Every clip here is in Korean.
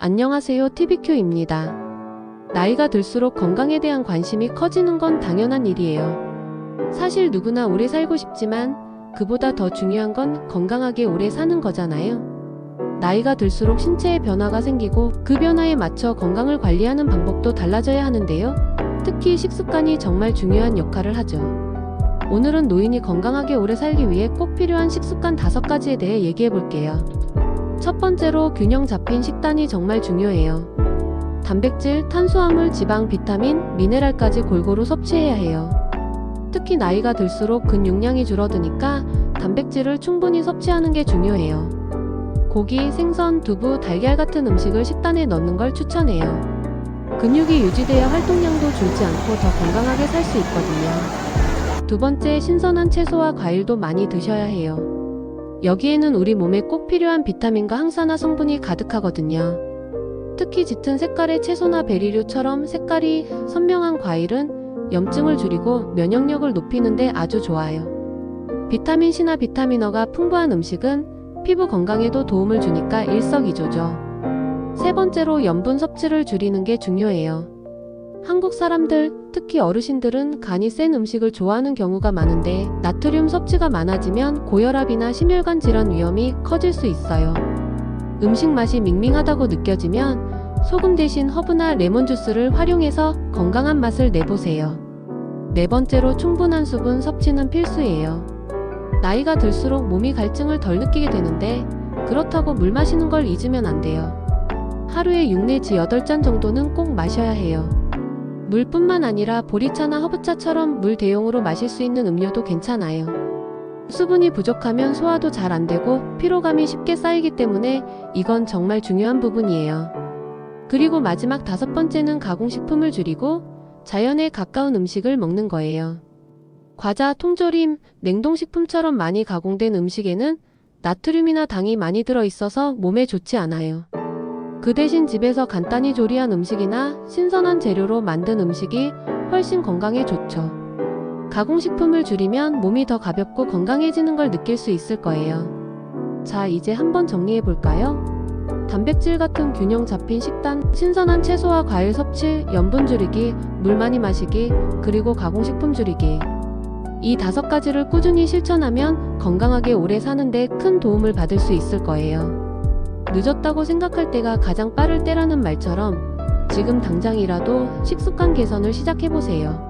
안녕하세요, TV큐입니다. 나이가 들수록 건강에 대한 관심이 커지는 건 당연한 일이에요. 사실 누구나 오래 살고 싶지만 그보다 더 중요한 건 건강하게 오래 사는 거잖아요. 나이가 들수록 신체에 변화가 생기고 그 변화에 맞춰 건강을 관리하는 방법도 달라져야 하는데요. 특히 식습관이 정말 중요한 역할을 하죠. 오늘은 노인이 건강하게 오래 살기 위해 꼭 필요한 식습관 5가지에 대해 얘기해 볼게요. 첫 번째로 균형 잡힌 식단이 정말 중요해요. 단백질, 탄수화물, 지방, 비타민, 미네랄까지 골고루 섭취해야 해요. 특히 나이가 들수록 근육량이 줄어드니까 단백질을 충분히 섭취하는 게 중요해요. 고기, 생선, 두부, 달걀 같은 음식을 식단에 넣는 걸 추천해요. 근육이 유지되어 활동량도 줄지 않고 더 건강하게 살 수 있거든요. 두 번째, 신선한 채소와 과일도 많이 드셔야 해요. 여기에는 우리 몸에 꼭 필요한 비타민과 항산화 성분이 가득하거든요. 특히 짙은 색깔의 채소나 베리류처럼 색깔이 선명한 과일은 염증을 줄이고 면역력을 높이는 데 아주 좋아요. 비타민C나 비타민어가 풍부한 음식은 피부 건강에도 도움을 주니까 일석이조죠. 세 번째로 염분 섭취를 줄이는 게 중요해요. 한국 사람들, 특히 어르신들은 간이 센 음식을 좋아하는 경우가 많은데 나트륨 섭취가 많아지면 고혈압이나 심혈관 질환 위험이 커질 수 있어요. 음식 맛이 밍밍하다고 느껴지면 소금 대신 허브나 레몬 주스를 활용해서 건강한 맛을 내보세요. 네 번째로 충분한 수분 섭취는 필수예요. 나이가 들수록 몸이 갈증을 덜 느끼게 되는데 그렇다고 물 마시는 걸 잊으면 안 돼요. 하루에 6 내지 8잔 정도는 꼭 마셔야 해요. 물뿐만 아니라 보리차나 허브차처럼 물 대용으로 마실 수 있는 음료도 괜찮아요. 수분이 부족하면 소화도 잘 안 되고 피로감이 쉽게 쌓이기 때문에 이건 정말 중요한 부분이에요. 그리고 마지막 5번째는 가공식품을 줄이고 자연에 가까운 음식을 먹는 거예요. 과자, 통조림, 냉동식품처럼 많이 가공된 음식에는 나트륨이나 당이 많이 들어있어서 몸에 좋지 않아요. 그 대신 집에서 간단히 조리한 음식이나 신선한 재료로 만든 음식이 훨씬 건강에 좋죠. 가공식품을 줄이면 몸이 더 가볍고 건강해지는 걸 느낄 수 있을 거예요. 자, 이제 한번 정리해 볼까요? 단백질 같은 균형 잡힌 식단, 신선한 채소와 과일 섭취, 염분 줄이기, 물 많이 마시기, 그리고 가공식품 줄이기. 이 5가지를 꾸준히 실천하면 건강하게 오래 사는데 큰 도움을 받을 수 있을 거예요. 늦었다고 생각할 때가 가장 빠를 때라는 말처럼 지금 당장이라도 식습관 개선을 시작해보세요.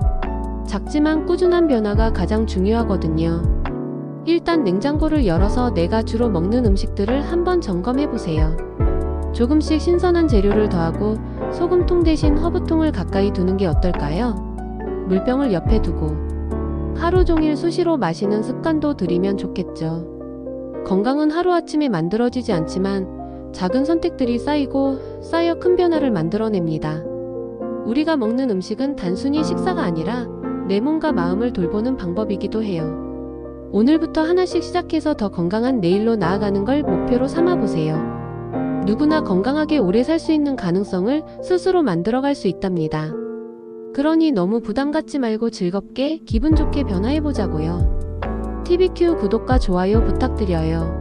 작지만 꾸준한 변화가 가장 중요하거든요. 일단 냉장고를 열어서 내가 주로 먹는 음식들을 한번 점검해보세요. 조금씩 신선한 재료를 더하고 소금통 대신 허브통을 가까이 두는 게 어떨까요? 물병을 옆에 두고 하루 종일 수시로 마시는 습관도 들이면 좋겠죠. 건강은 하루아침에 만들어지지 않지만 작은 선택들이 쌓여 큰 변화를 만들어냅니다. 우리가 먹는 음식은 단순히 식사가 아니라 내 몸과 마음을 돌보는 방법이기도 해요. 오늘부터 하나씩 시작해서 더 건강한 내일로 나아가는 걸 목표로 삼아보세요. 누구나 건강하게 오래 살 수 있는 가능성을 스스로 만들어갈 수 있답니다. 그러니 너무 부담 갖지 말고 즐겁게 기분 좋게 변화해보자고요. TV큐 구독과 좋아요 부탁드려요.